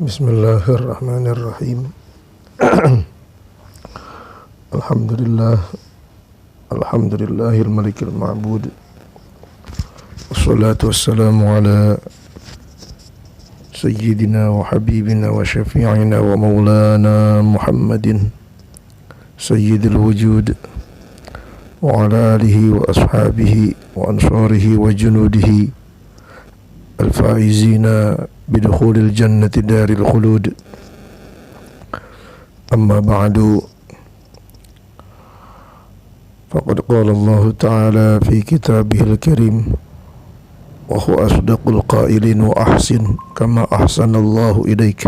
Bismillahirrahmanirrahim. Alhamdulillahil malikil ma'bud. Wassalatu wassalamu ala sayyidina wa habibina wa syafi'ina wa maulana Muhammadin sayyidil wujud wa ala alihi wa ashabihi wa ansarihi wa junudihi al-faizina bidukhulil jannati daril khulud. Amma ba'du, faqad qala Allah ta'ala fi kitabihil karim wa huwa asdaqul qailin wa ahsin kama ahsanallahu ilaik.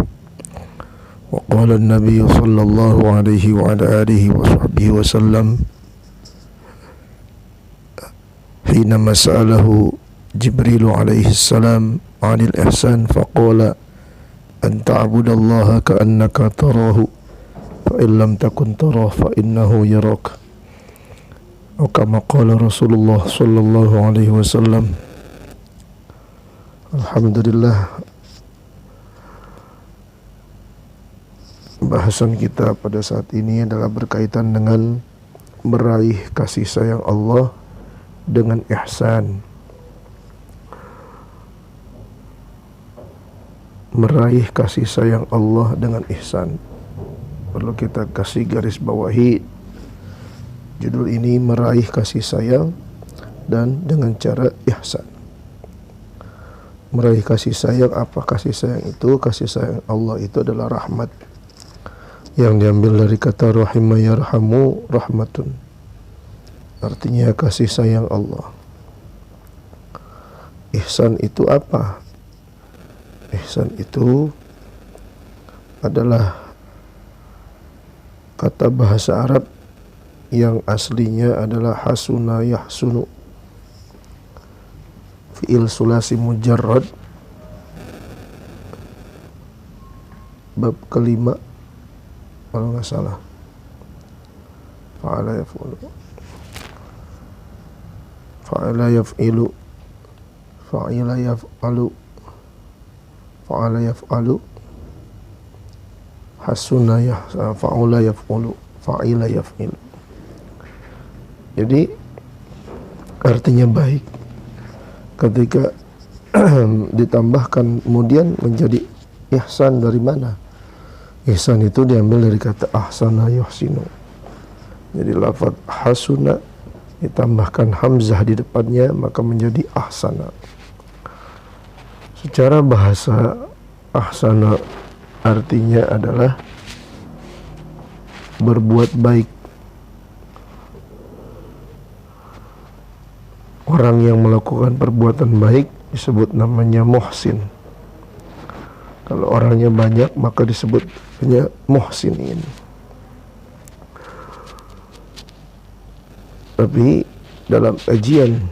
Wa qala an-nabiy sallallahu alaihi wa ala alihi wa sahbihi wa sallam hina mas'alahu Jibril alaihi salam 'anil ihsan faqala an ta'budallaha ka'annaka tarahu fa in lam takun tarah fa innahu yarak. Atau kama qala Rasulullah sallallahu alaihi wasallam. Alhamdulillah, bahasan kita pada saat ini adalah berkaitan dengan meraih kasih sayang Allah dengan ihsan. Meraih kasih sayang Allah dengan ihsan. Perlu kita kasih garis bawahi judul ini, meraih kasih sayang dan dengan cara ihsan. Meraih kasih sayang, apa kasih sayang itu? Kasih sayang Allah itu adalah rahmat yang diambil dari kata rahima yarhamu rahmatun, artinya kasih sayang Allah. Ihsan itu apa? Ihsan itu adalah kata bahasa Arab yang aslinya adalah hasuna yahsunu, fi'il sulasi mujarrad, bab kelima kalau nggak salah. Fa'ala yaf'ulu, fa'ala yaf'ilu, fa'ila yaf'alu, fa'ala yaf'alu, hasuna fa'ula yaf'ulu, fa'ila yaf'ilu. Jadi artinya baik. Ketika ditambahkan kemudian menjadi ihsan, dari mana? Ihsan itu diambil dari kata ahsana yuhsinu. Jadi lafaz hasuna ditambahkan hamzah di depannya maka menjadi ahsana. Secara bahasa, ahsana artinya adalah berbuat baik. Orang yang melakukan perbuatan baik disebut namanya muhsin. Kalau orangnya banyak maka disebutnya muhsinin. Tapi dalam kajian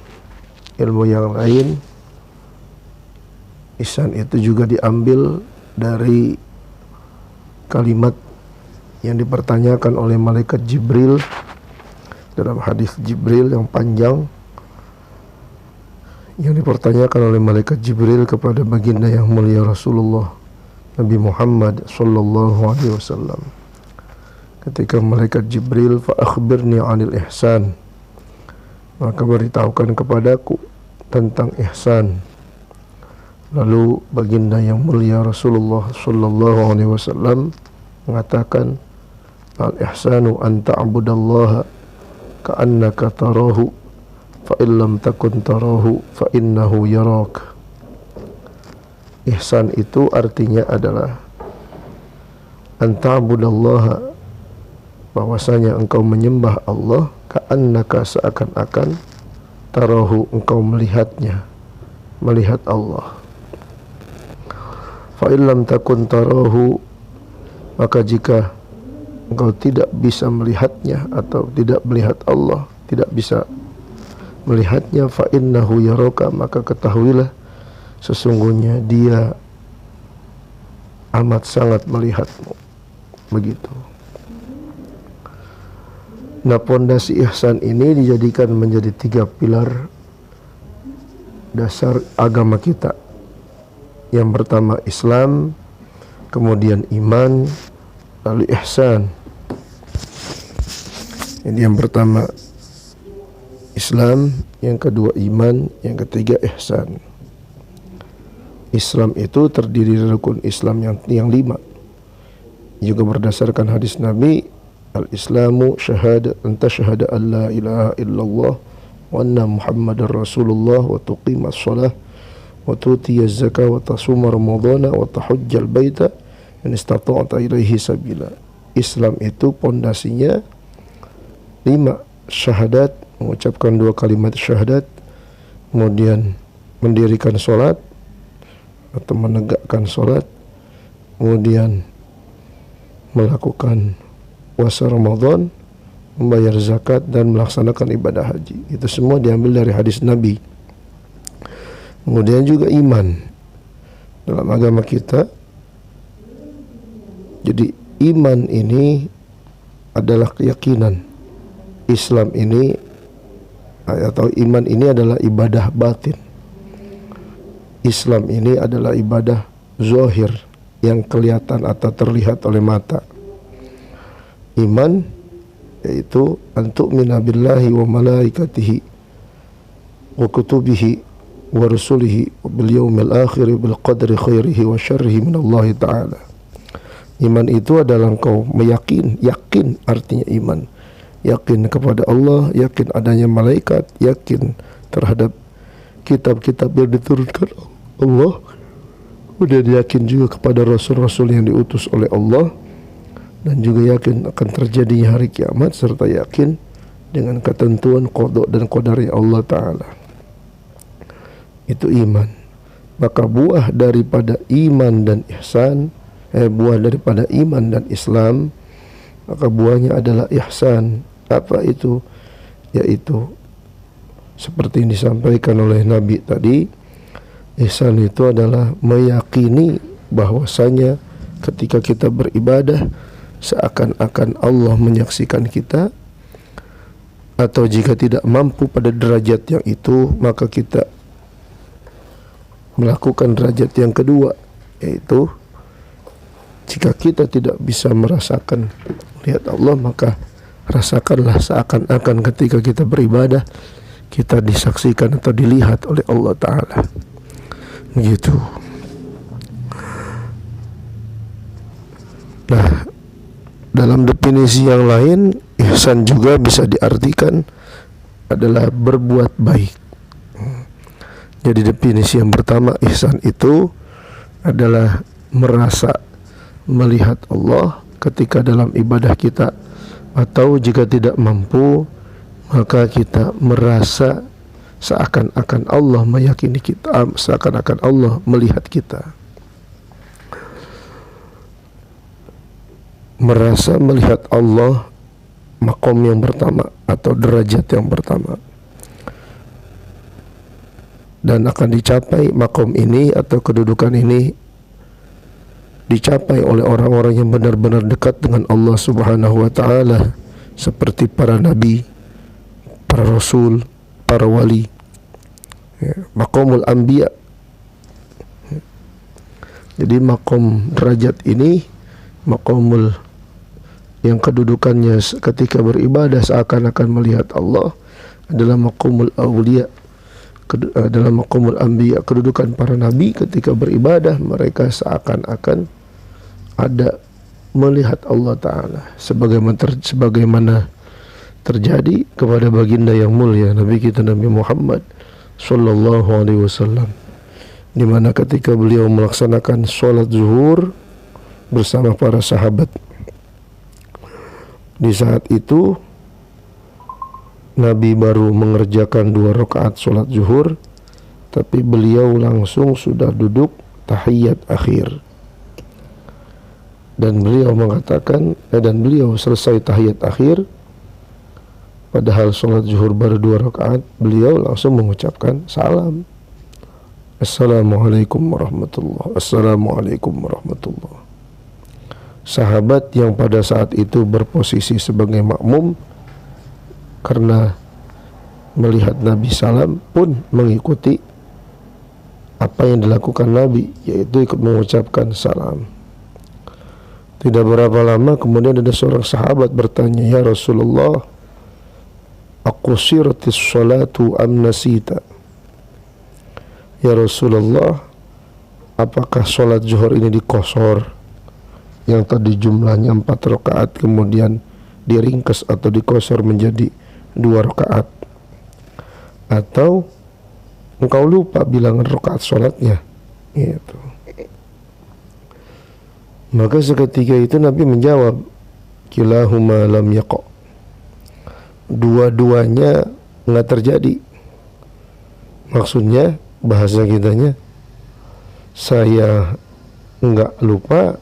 ilmu yang lain, ihsan itu juga diambil dari kalimat yang dipertanyakan oleh malaikat Jibril dalam hadis Jibril yang panjang, yang dipertanyakan oleh malaikat Jibril kepada baginda yang mulia Rasulullah Nabi Muhammad sallallahu alaihi wasallam. Ketika malaikat Jibril, fa akhbirni 'anil ihsan, maka beritahukan kepadaku tentang ihsan. Lalu baginda yang mulia Rasulullah sallallahu alaihi wasallam mengatakan, al-ihsanu an ta'budallaha ka'annaka tarahu fa illam takun tarahu fa innahu yarak. Ihsan itu artinya adalah an ta'budallaha, bahwasanya engkau menyembah Allah, ka'annaka seakan-akan, tarahu engkau melihatnya, melihat Allah. Fa illam takun tarahu, maka jika engkau tidak bisa melihatnya atau tidak melihat Allah, tidak bisa melihatnya, fa innahu yaraka, maka ketahuilah sesungguhnya dia amat sangat melihatmu. Begitu. Nah, pondasi ihsan ini dijadikan menjadi 3 pilar dasar agama kita. Yang pertama Islam, kemudian iman, lalu ihsan. Ini yang pertama Islam, yang kedua iman, yang ketiga ihsan. Islam itu terdiri dari rukun Islam yang 5. Juga berdasarkan hadis Nabi, al-Islamu syahada anta syahada an la ilaha illallah wa anna Muhammadar Rasulullah wa tuqimas shalah wa tutiyaz zakah wa tasuma ramadhana wa tahujjal baita in istata'ta ilaihi sabila. Islam itu pondasinya 5, syahadat, mengucapkan 2 kalimat syahadat, kemudian mendirikan sholat atau menegakkan sholat, kemudian melakukan puasa Ramadan, membayar zakat, dan melaksanakan ibadah haji. Itu semua diambil dari hadis Nabi. Kemudian juga iman dalam agama kita. Jadi iman ini adalah keyakinan. Islam ini atau iman ini adalah ibadah batin. Islam ini adalah ibadah zahir yang kelihatan atau terlihat oleh mata. Iman yaitu antu'mina billahi wa malaikatihi wa kutubihi wa rusulihi wa bil yaumil akhir bil qadri khairihi wa syarrihi minallahi ta'ala. Iman itu adalah engkau yakin artinya iman. Yakin kepada Allah, yakin adanya malaikat, yakin terhadap kitab-kitab yang diturunkan Allah. Kemudian yakin juga kepada rasul-rasul yang diutus oleh Allah, dan juga yakin akan terjadinya hari kiamat, serta yakin dengan ketentuan qada dan qadarnya Allah Ta'ala. Itu iman. Maka buah daripada iman dan ihsan, buah daripada iman dan Islam, maka buahnya adalah ihsan. Apa itu? Yaitu seperti yang disampaikan oleh Nabi tadi, ihsan itu adalah meyakini bahwasanya ketika kita beribadah seakan-akan Allah menyaksikan kita, atau jika tidak mampu pada derajat yang itu, maka kita melakukan derajat yang kedua, yaitu jika kita tidak bisa merasakan lihat Allah, maka rasakanlah seakan-akan ketika kita beribadah kita disaksikan atau dilihat oleh Allah Ta'ala. Begitu. Nah, dalam definisi yang lain, ihsan juga bisa diartikan adalah berbuat baik. Jadi definisi yang pertama, ihsan itu adalah merasa melihat Allah ketika dalam ibadah kita, atau jika tidak mampu maka kita merasa seakan-akan Allah meyakini kita, seakan-akan Allah melihat kita. Merasa melihat Allah, makom yang pertama atau derajat yang pertama, dan akan dicapai makom ini atau kedudukan ini dicapai oleh orang-orang yang benar-benar dekat dengan Allah Subhanahu wa Ta'ala, seperti para nabi, para rasul, para wali, makomul anbiya. Jadi makom derajat ini, makomul yang kedudukannya ketika beribadah seakan-akan melihat Allah, adalah makomul awliya, adalah makomul anbiya, kedudukan para nabi ketika beribadah mereka seakan-akan ada melihat Allah Ta'ala, sebagaimana terjadi kepada baginda yang mulia Nabi kita Nabi Muhammad Sallallahu Alaihi Wasallam, di mana ketika beliau melaksanakan sholat zuhur bersama para sahabat, di saat itu Nabi baru mengerjakan 2 rakaat sholat zuhur, tapi beliau langsung sudah duduk tahiyat akhir. Dan beliau mengatakan, dan beliau selesai tahiyat akhir, padahal sholat zuhur baru 2 rakaat, beliau langsung mengucapkan salam. Assalamualaikum warahmatullahi wabarakatuh. Assalamualaikum warahmatullahi wabarakatuh. Sahabat yang pada saat itu berposisi sebagai makmum, karena melihat Nabi salam pun mengikuti apa yang dilakukan Nabi, yaitu ikut mengucapkan salam. Tidak berapa lama kemudian ada seorang sahabat bertanya, "Ya Rasulullah, aqsiratis salatu am nasita?" Ya Rasulullah, apakah sholat zuhur ini dikosor, yang tadi jumlahnya 4 rakaat kemudian diringkas atau dikosor menjadi 2 rakaat, atau engkau lupa bilangan rakaat sholatnya? Gitu. Maka seketika itu Nabi menjawab, "Kilahuma lam yaqa." Dua-duanya nggak terjadi. Maksudnya bahasa kitanya, saya nggak lupa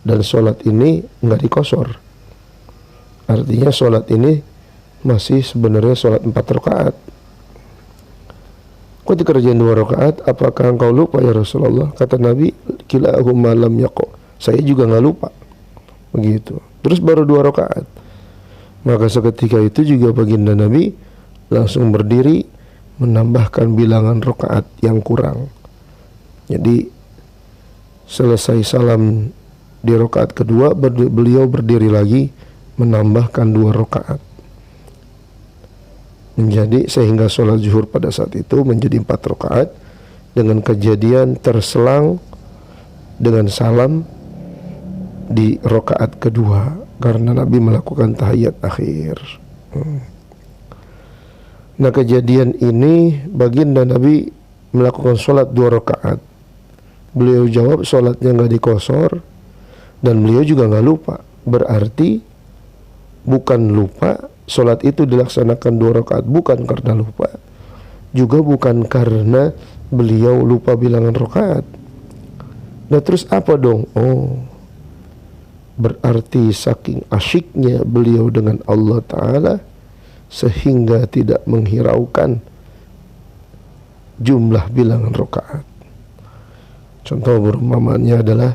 dan sholat ini nggak dikosor. Artinya sholat ini masih sebenarnya sholat 4 rakaat. Kok dikerjain 2 rakaat? Apakah engkau lupa ya Rasulullah? Kata Nabi, "Kilahuma lam yaqa." Saya juga nggak lupa. Begitu. Terus baru 2 rakaat. Maka seketika itu juga baginda Nabi langsung berdiri menambahkan bilangan rakaat yang kurang. Jadi selesai salam di rakaat kedua, beliau berdiri lagi menambahkan 2 rakaat. Menjadi sehingga sholat zuhur pada saat itu menjadi 4 rakaat dengan kejadian terselang dengan salam di rakaat kedua karena Nabi melakukan tahiyat akhir. Nah, kejadian ini baginda Nabi melakukan sholat 2 rakaat. Beliau jawab sholatnya nggak dikosor dan beliau juga nggak lupa. Berarti bukan lupa, sholat itu dilaksanakan 2 rakaat bukan karena lupa, juga bukan karena beliau lupa bilangan rakaat. Nah terus apa dong? Oh, berarti saking asyiknya beliau dengan Allah Ta'ala sehingga tidak menghiraukan jumlah bilangan rakaat. Contoh perumpamaannya adalah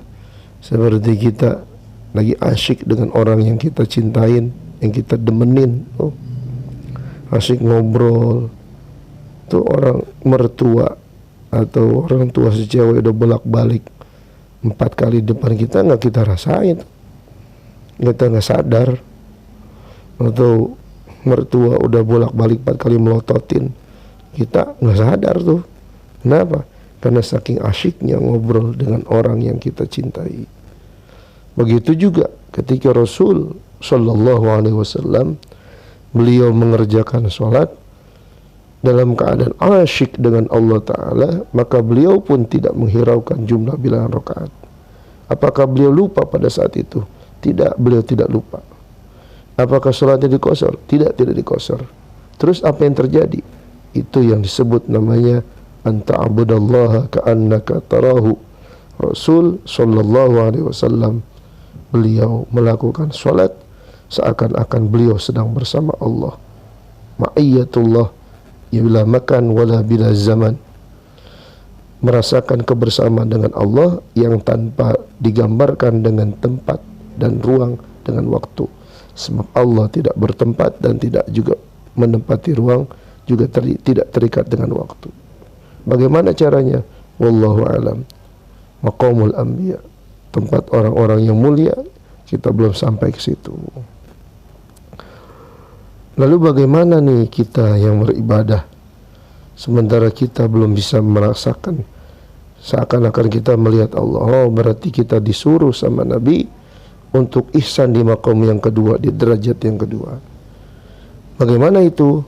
seperti kita lagi asyik dengan orang yang kita cintain, yang kita demenin. Oh, asyik ngobrol. Tuh orang mertua atau orang tua si cewek udah bolak-balik 4 kali depan kita, nggak kita rasain, kita nggak sadar. Atau mertua udah bolak-balik 4 kali melototin, kita nggak sadar tuh. Kenapa? Karena saking asyiknya ngobrol dengan orang yang kita cintai. Begitu juga ketika Rasul Sallallahu Alaihi Wasallam beliau mengerjakan sholat dalam keadaan asyik dengan Allah Ta'ala, maka beliau pun tidak menghiraukan jumlah bilangan rakaat. Apakah beliau lupa pada saat itu? Tidak, beliau tidak lupa. Apakah sholatnya dikosor? Tidak dikosor. Terus apa yang terjadi? Itu yang disebut namanya anta'budallaha ka'annaka tarahu. Rasul Sallallahu Alaihi Wasallam beliau melakukan sholat seakan-akan beliau sedang bersama Allah. Ma'iyyatullah bila makan wala bila zaman. Merasakan kebersamaan dengan Allah yang tanpa digambarkan dengan tempat dan ruang dengan waktu. Sebab Allah tidak bertempat dan tidak juga menempati ruang, juga tidak terikat dengan waktu. Bagaimana caranya? Wallahu alam. Maqamul anbiya, tempat orang-orang yang mulia, kita belum sampai ke situ. Lalu bagaimana nih kita yang beribadah sementara kita belum bisa merasakan, seakan-akan kita melihat Allah? Oh, berarti kita disuruh sama Nabi untuk ihsan di maqam yang kedua, di derajat yang kedua. Bagaimana itu?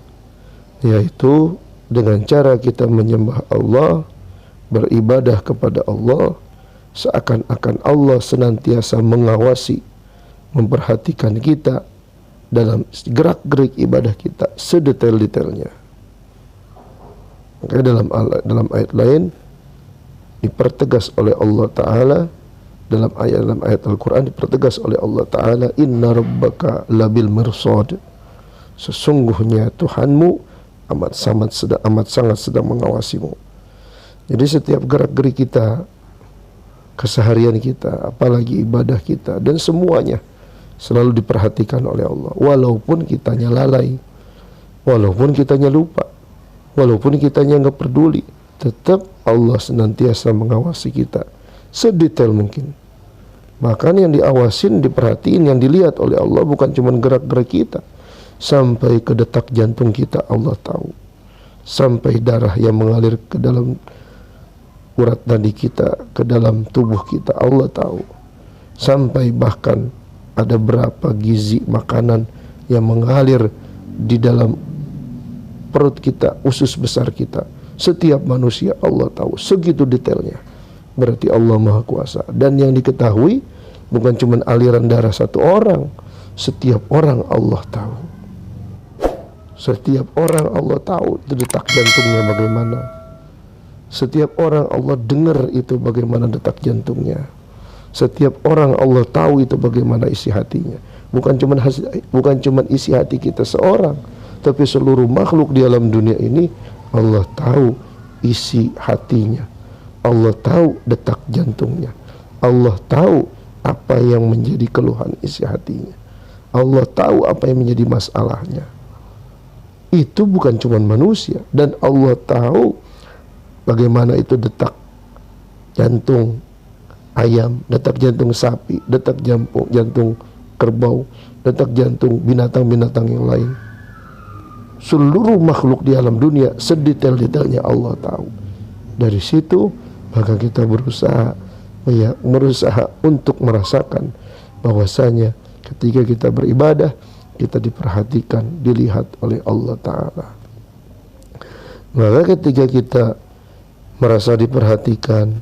Yaitu dengan cara kita menyembah Allah, beribadah kepada Allah, seakan-akan Allah senantiasa mengawasi, memperhatikan kita dalam gerak-gerik ibadah kita sedetail-detailnya. Maka dalam ayat lain dipertegas oleh Allah Ta'ala, dalam ayat Al-Quran dipertegas oleh Allah Ta'ala, inna rabbaka labil mirsad, sesungguhnya Tuhanmu amat sangat sedang mengawasimu. Jadi setiap gerak-gerik kita, keseharian kita, apalagi ibadah kita, dan semuanya selalu diperhatikan oleh Allah. Walaupun kitanya lalai, walaupun kitanya lupa, walaupun kitanya nggak peduli, tetap Allah senantiasa mengawasi kita sedetail mungkin. Bahkan yang diawasin, diperhatiin, yang dilihat oleh Allah bukan cuma gerak-gerik kita, sampai ke detak jantung kita Allah tahu, sampai darah yang mengalir ke dalam urat nadi kita, ke dalam tubuh kita Allah tahu, sampai bahkan ada berapa gizi makanan yang mengalir di dalam perut kita, usus besar kita. Setiap manusia Allah tahu, segitu detailnya. Berarti Allah Maha Kuasa. Dan yang diketahui bukan cuma aliran darah satu orang, setiap orang Allah tahu. Setiap orang Allah tahu detak jantungnya bagaimana. Setiap orang Allah dengar itu bagaimana detak jantungnya. Setiap orang Allah tahu itu bagaimana isi hatinya. Bukan cuma isi hati kita seorang, tapi seluruh makhluk di alam dunia ini Allah tahu isi hatinya. Allah tahu detak jantungnya. Allah tahu apa yang menjadi keluhan isi hatinya. Allah tahu apa yang menjadi masalahnya. Itu bukan cuma manusia. Dan Allah tahu bagaimana itu detak jantung ayam, detak jantung sapi, detak jantung kerbau, detak jantung binatang-binatang yang lain. Seluruh makhluk di alam dunia sedetail-detailnya Allah tahu. Dari situ maka kita berusaha untuk merasakan bahwasanya ketika kita beribadah kita diperhatikan, dilihat oleh Allah Ta'ala. Maka ketika kita merasa diperhatikan,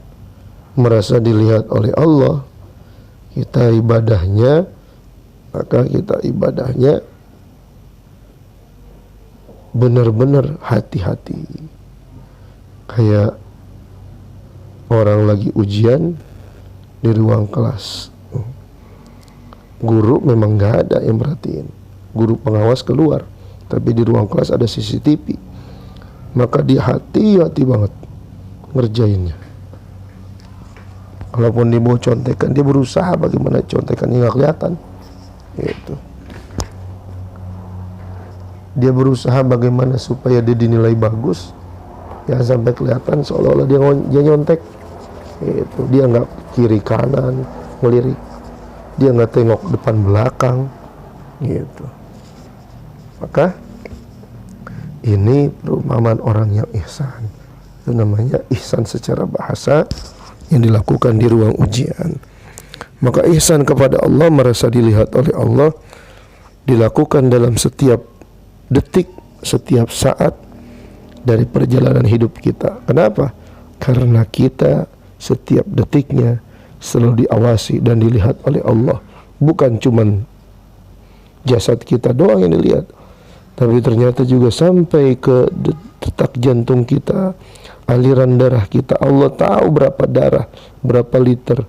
merasa dilihat oleh Allah, kita ibadahnya, maka kita ibadahnya benar-benar hati-hati. Kayak orang lagi ujian di ruang kelas, guru memang gak ada yang merhatiin, guru pengawas keluar, tapi di ruang kelas ada CCTV. Maka dia hati-hati banget ngerjainnya. Kalaupun dia mau contekan, dia berusaha bagaimana contekannya nggak kelihatan gitu. Dia berusaha bagaimana supaya dia dinilai bagus, jangan sampai kelihatan seolah-olah dia nyontek gitu. Dia nggak kiri kanan melirik, dia nggak tengok depan belakang gitu. Maka ini perumpamaan orang yang ihsan. Itu namanya ihsan secara bahasa yang dilakukan di ruang ujian. Maka ihsan kepada Allah, merasa dilihat oleh Allah, dilakukan dalam setiap detik, setiap saat dari perjalanan hidup kita. Kenapa? Karena kita setiap detiknya selalu diawasi dan dilihat oleh Allah. Bukan cuman jasad kita doang yang dilihat, tapi ternyata juga sampai ke detak jantung kita, aliran darah kita. Allah tahu berapa darah, berapa liter,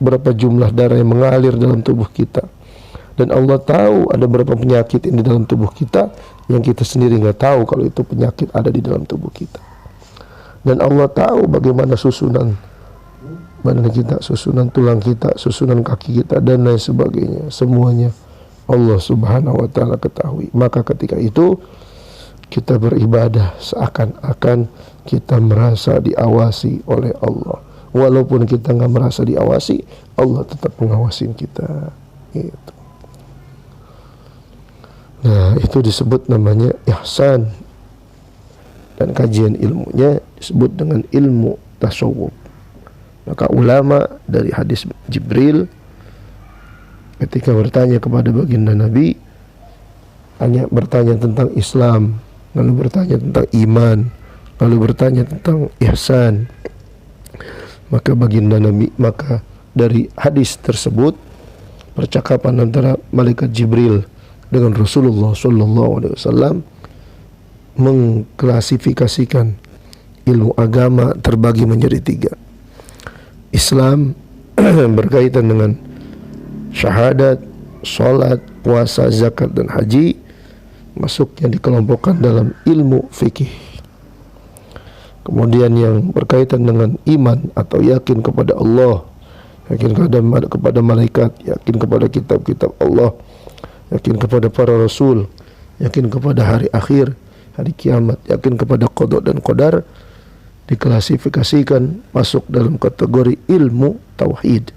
berapa jumlah darah yang mengalir dalam tubuh kita. Dan Allah tahu ada berapa penyakit yang di dalam tubuh kita yang kita sendiri nggak tahu kalau itu penyakit ada di dalam tubuh kita. Dan Allah tahu bagaimana susunan badan kita, susunan tulang kita, susunan kaki kita, dan lain sebagainya. Semuanya Allah Subhanahu wa Ta'ala ketahui. Maka ketika itu kita beribadah seakan-akan kita merasa diawasi oleh Allah. Walaupun kita nggak merasa diawasi, Allah tetap mengawasin kita. Gitu. Nah, itu disebut namanya ihsan. Dan kajian ilmunya disebut dengan ilmu tasawuf. Maka ulama dari hadis Jibril ketika bertanya kepada baginda Nabi, bertanya tentang Islam, lalu bertanya tentang iman, lalu bertanya tentang ihsan. Maka baginda Nabi, maka dari hadis tersebut, percakapan antara malaikat Jibril dengan Rasulullah SAW mengklasifikasikan ilmu agama terbagi menjadi 3. Islam berkaitan dengan syahadat, salat, puasa, zakat, dan haji, masuknya dikelompokkan dalam ilmu fikih. Kemudian yang berkaitan dengan iman atau yakin kepada Allah, yakin kepada malaikat, yakin kepada kitab-kitab Allah, yakin kepada para rasul, yakin kepada hari akhir, hari kiamat, yakin kepada qada dan qadar, diklasifikasikan masuk dalam kategori ilmu tauhid.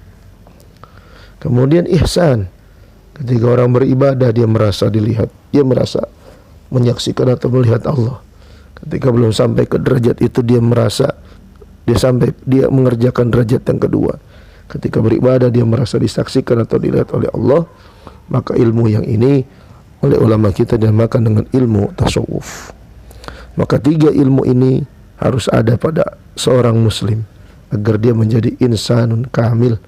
Kemudian ihsan, ketika orang beribadah dia merasa dilihat, dia merasa menyaksikan atau melihat Allah. Ketika belum sampai ke derajat itu dia merasa dia mengerjakan derajat yang kedua. Ketika beribadah dia merasa disaksikan atau dilihat oleh Allah. Maka ilmu yang ini oleh ulama kita dinamakan dengan ilmu tasawuf. Maka 3 ilmu ini harus ada pada seorang muslim agar dia menjadi insanun kamil,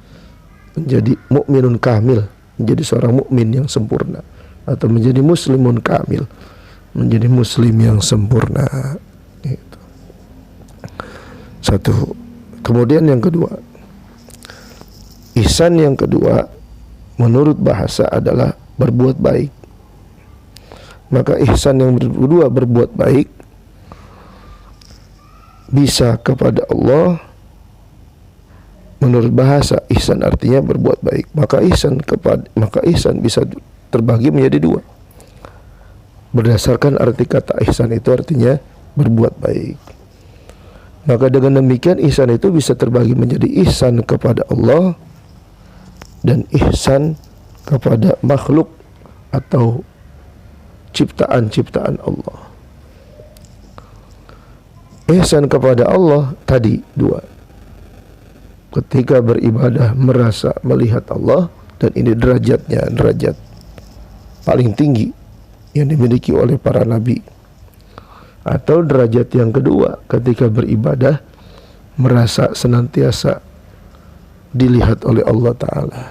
menjadi mukminun kamil, menjadi seorang mukmin yang sempurna, atau menjadi muslimun kamil, menjadi muslim yang sempurna. Itu. 1. Kemudian yang kedua, ihsan yang kedua menurut bahasa adalah berbuat baik. Maka ihsan yang kedua, berbuat baik, bisa kepada Allah. Menurut bahasa ihsan artinya berbuat baik. Maka ihsan bisa terbagi menjadi 2. Berdasarkan arti kata ihsan itu artinya berbuat baik. Maka dengan demikian ihsan itu bisa terbagi menjadi ihsan kepada Allah dan ihsan kepada makhluk atau ciptaan-ciptaan Allah. Ihsan kepada Allah tadi 2. Ketika beribadah merasa melihat Allah, dan ini derajatnya derajat paling tinggi yang dimiliki oleh para nabi. Atau derajat yang kedua, ketika beribadah merasa senantiasa dilihat oleh Allah Ta'ala.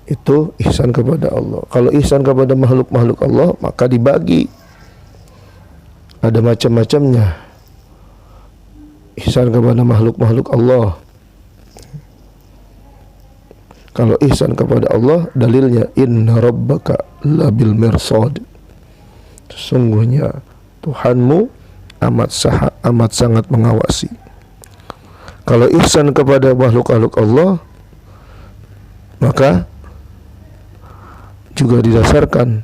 Itu ihsan kepada Allah. Kalau ihsan kepada makhluk-makhluk Allah, maka dibagi. Ada macam-macamnya. Ihsan kepada makhluk-makhluk Allah. Kalau ihsan kepada Allah, dalilnya inna rabbaka labil mirsad. Sesungguhnya Tuhanmu amat sangat mengawasi. Kalau ihsan kepada makhluk-makhluk Allah, maka juga didasarkan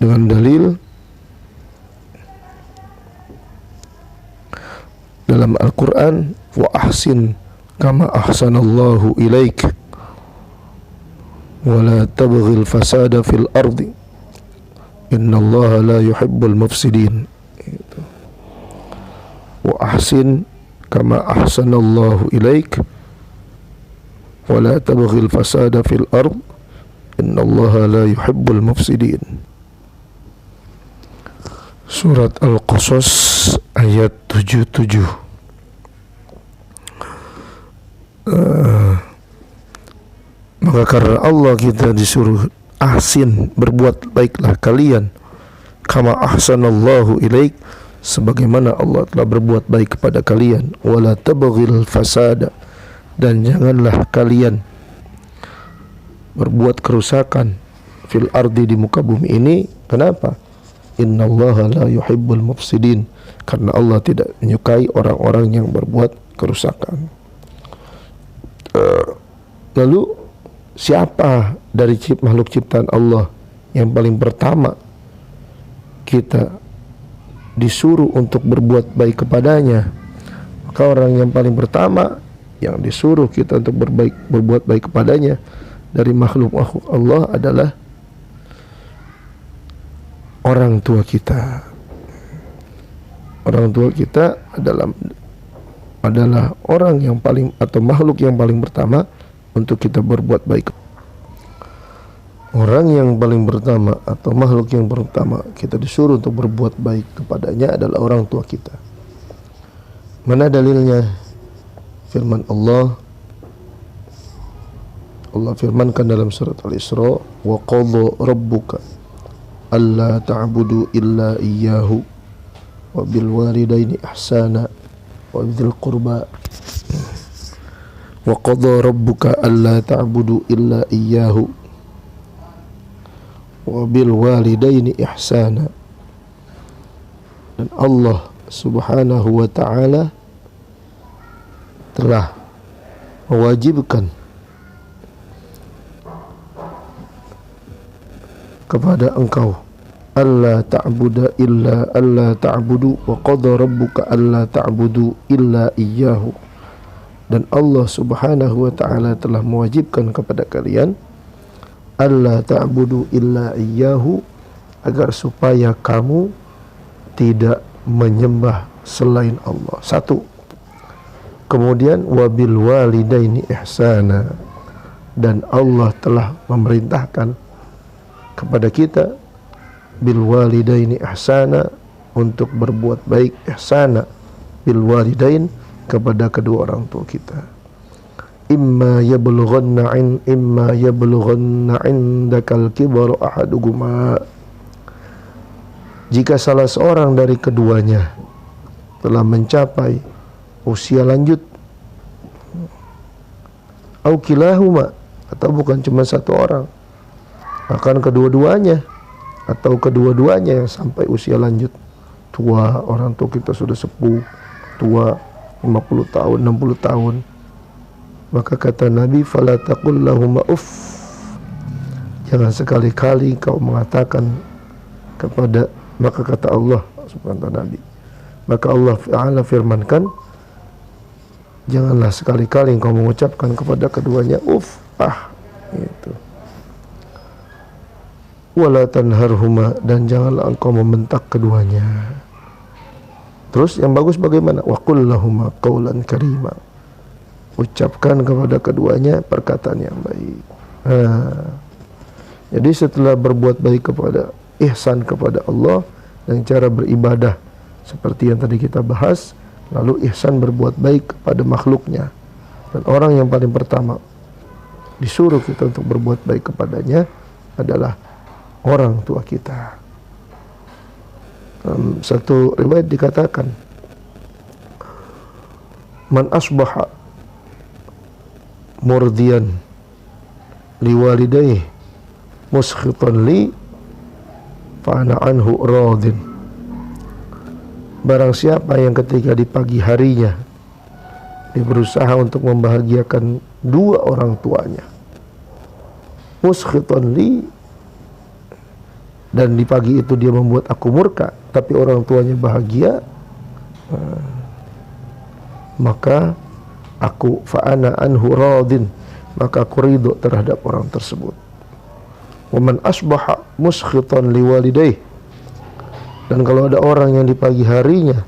dengan dalil dalam Al-Quran, wa ahsin kama ahsanallahu ilaik wa la tabghil fasada fil ardi innallaha la yuhibbul mufsidin. Wa ahsin kama ahsanallahu ilaik wa la tabghil fasada fil ardi innallaha la yuhibbul mufsidin. Surat Al-Qasas ayat 77. Maka karena Allah kita disuruh ahsin, berbuat baiklah kalian, kama ahsanallahu ilaik, sebagaimana Allah telah berbuat baik kepada kalian, wala tabghil fasada, dan janganlah kalian berbuat kerusakan fil ardi, di muka bumi ini. Kenapa? Innallaha la yuhibbul mufsidin, karena Allah tidak menyukai orang-orang yang berbuat kerusakan. Lalu siapa dari makhluk ciptaan Allah yang paling pertama kita disuruh untuk berbuat baik kepadanya? Maka orang yang paling pertama yang disuruh kita untuk berbuat baik kepadanya dari makhluk-makhluk Allah adalah orang tua kita. Orang tua kita adalah orang yang paling, atau makhluk yang paling pertama untuk kita berbuat baik. Orang yang paling pertama atau makhluk yang pertama kita disuruh untuk berbuat baik kepadanya adalah orang tua kita. Mana dalilnya? Firman Allah. Allah firmankan dalam surat Al-Isra, wa qadha rabbuka alla ta'budu illa iyyahu wa bil walidaini ihsana wa dzil qurba. Wa qadha rabbuka alla ta'budu illa iyyahu wa bil walidaini ihsana. Dan Allah Subhanahu wa ta'ala telah mewajibkan kepada engkau alla ta'budu wa qadha rabbuka alla ta'budu illa iyyahu, dan Allah Subhanahu wa taala telah mewajibkan kepada kalian alla ta'budu illa iyyahu, agar supaya kamu tidak menyembah selain Allah. Satu. Kemudian wabil walidaini ihsana, dan Allah telah memerintahkan kepada kita bil walidaini ihsana, untuk berbuat baik, ihsana bil walidain, kepada kedua orang tua kita. Imma yablughanna indakal kibaru ahaduhuma, jika salah seorang dari keduanya telah mencapai usia lanjut, au kilahuma, atau bukan cuma satu orang, akan kedua-duanya atau kedua-duanya yang sampai usia lanjut, tua, orang tua kita sudah sepuh, tua 50 tahun, 60 tahun, maka kata Nabi, fala taqul lahum uff, jangan sekali-kali kau mengatakan kepada, maka kata Allah subhanahu wa ta'ala, Nabi, maka Allah Ta'ala firmankan, janganlah sekali-kali engkau mengucapkan kepada keduanya uff, itu. Wala tanharhuma, dan janganlah engkau membentak keduanya. Terus yang bagus bagaimana? Wa qul lahuma qawlan karima, ucapkan kepada keduanya perkataan yang baik. Jadi setelah berbuat baik kepada, ihsan kepada Allah dan cara beribadah seperti yang tadi kita bahas, lalu ihsan berbuat baik kepada makhluknya. Dan orang yang paling pertama disuruh kita untuk berbuat baik kepadanya adalah orang tua kita. Satu riwayat dikatakan, man asbaha murdiyan liwalidayhi muskhitan li fa ana anhu radin, barang siapa yang ketika di pagi harinya dia berusaha untuk membahagiakan dua orang tuanya, muskhitan li, dan di pagi itu dia membuat aku murka, tapi orang tuanya bahagia, maka aku fa'ana anhu radin, maka aku ridho terhadap orang tersebut. Wa man asbaha muskhitan liwalidayhi, dan kalau ada orang yang di pagi harinya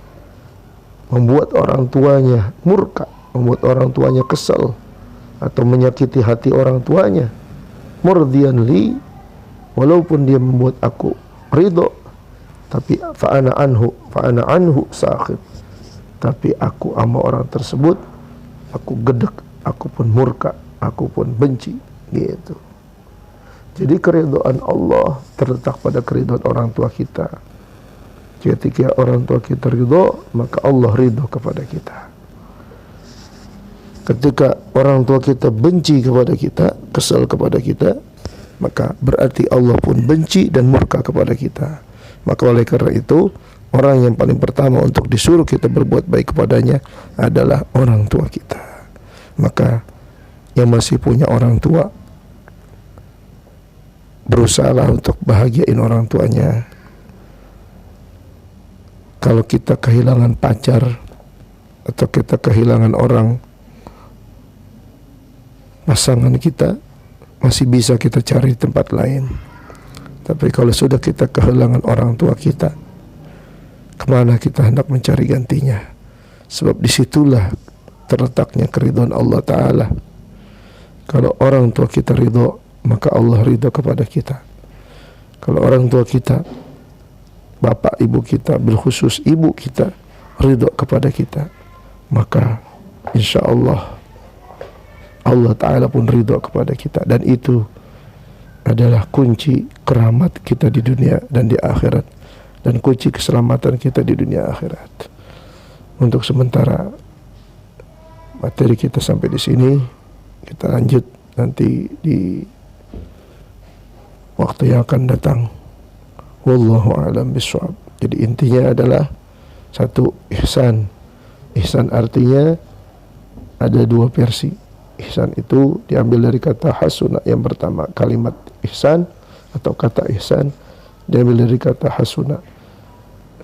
membuat orang tuanya murka, membuat orang tuanya kesal atau menyakiti hati orang tuanya, murdiyan li, walaupun dia membuat aku ridho, tapi fa'ana anhu sakhit, tapi aku sama orang tersebut aku gedek, aku pun murka, aku pun benci, gitu. Jadi keridhaan Allah terletak pada keridhaan orang tua kita. Ketika orang tua kita ridho, maka Allah ridho kepada kita. Ketika orang tua kita benci kepada kita, kesal kepada kita, maka berarti Allah pun benci dan murka kepada kita. Maka oleh karena itu, orang yang paling pertama untuk disuruh kita berbuat baik kepadanya adalah orang tua kita. Maka yang masih punya orang tua, berusahalah untuk bahagiain orang tuanya. Kalau kita kehilangan pacar atau kita kehilangan orang, pasangan kita, masih bisa kita cari di tempat lain. Tapi kalau sudah kita kehilangan orang tua kita, kemana kita hendak mencari gantinya? Sebab disitulah terletaknya keridhaan Allah Ta'ala. Kalau orang tua kita ridho, maka Allah ridho kepada kita. Kalau orang tua kita, bapak ibu kita, berkhusus ibu kita, ridho kepada kita, maka insya Allah Allah Ta'ala pun ridho kepada kita. Dan itu adalah kunci keramat kita di dunia dan di akhirat, dan kunci keselamatan kita di dunia akhirat. Untuk sementara materi kita sampai di sini, kita lanjut nanti di waktu yang akan datang. Wallahu a'lam bishawab. Jadi intinya adalah satu, ihsan. Ihsan artinya ada dua versi. Ihsan itu diambil dari kata hasuna. Yang pertama kalimat ihsan atau kata ihsan diambil dari kata hasuna.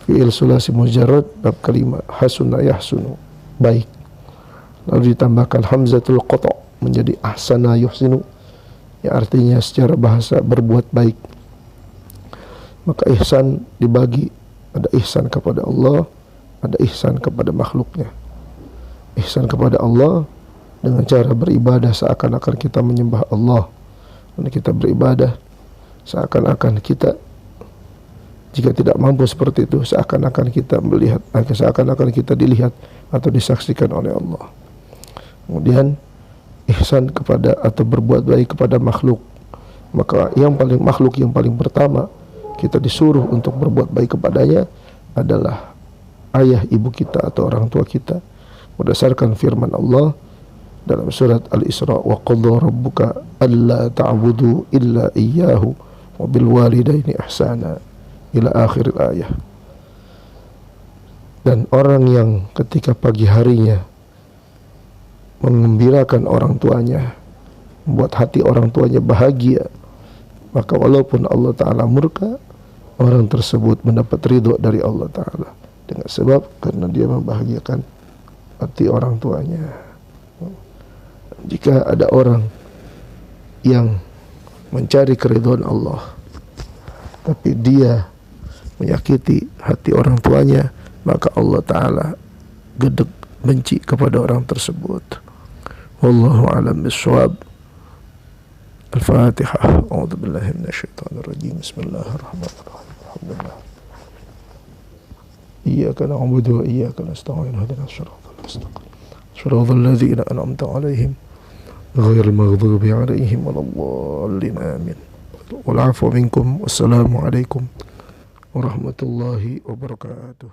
Fi'il sulasi mujarrad bab kalimat hasuna yahsunu, baik. lalu ditambahkan hamzatul qata' menjadi ahsana yuhsinu, yang artinya secara bahasa berbuat baik. Maka ihsan dibagi, ada ihsan kepada Allah, ada ihsan kepada makhluknya. Ihsan kepada Allah dengan cara beribadah seakan-akan kita menyembah Allah. Dan kita beribadah seakan-akan kita, jika tidak mampu seperti itu, seakan-akan kita melihat, seakan-akan kita dilihat atau disaksikan oleh Allah. Kemudian ihsan kepada atau berbuat baik kepada makhluk. Maka makhluk yang paling pertama kita disuruh untuk berbuat baik kepadanya adalah ayah ibu kita atau orang tua kita, berdasarkan firman Allah dalam surat Al-Isra, wa qadha rabbuka alla ta'budu illa iyyahu wa bil walidaini ihsana ila akhir ayah. Dan orang yang ketika pagi harinya mengembirakan orang tuanya, membuat hati orang tuanya bahagia, maka walaupun Allah Ta'ala murka, orang tersebut mendapat ridho dari Allah Ta'ala dengan sebab karena dia membahagiakan hati orang tuanya. Jika ada orang yang mencari keridhaan Allah tapi dia menyakiti hati orang tuanya, maka Allah Ta'ala gedeg, benci kepada orang tersebut. Wallahu a'lam bishawab. Al-Fatihah. A'udzu billahi minasyaitonir rajim. Bismillahirrahmanirrahim. Alhamdulillah. Iyyaka na'budu wa iyyaka nasta'in. Ihdinas siratal mustaqim. Siratal ladzina an'amta 'alaihim ghairil maghdubi 'alaihim waladdallin. Amin. Wal 'afwa minkum. Wassalamu alaikum warahmatullahi wabarakatuh.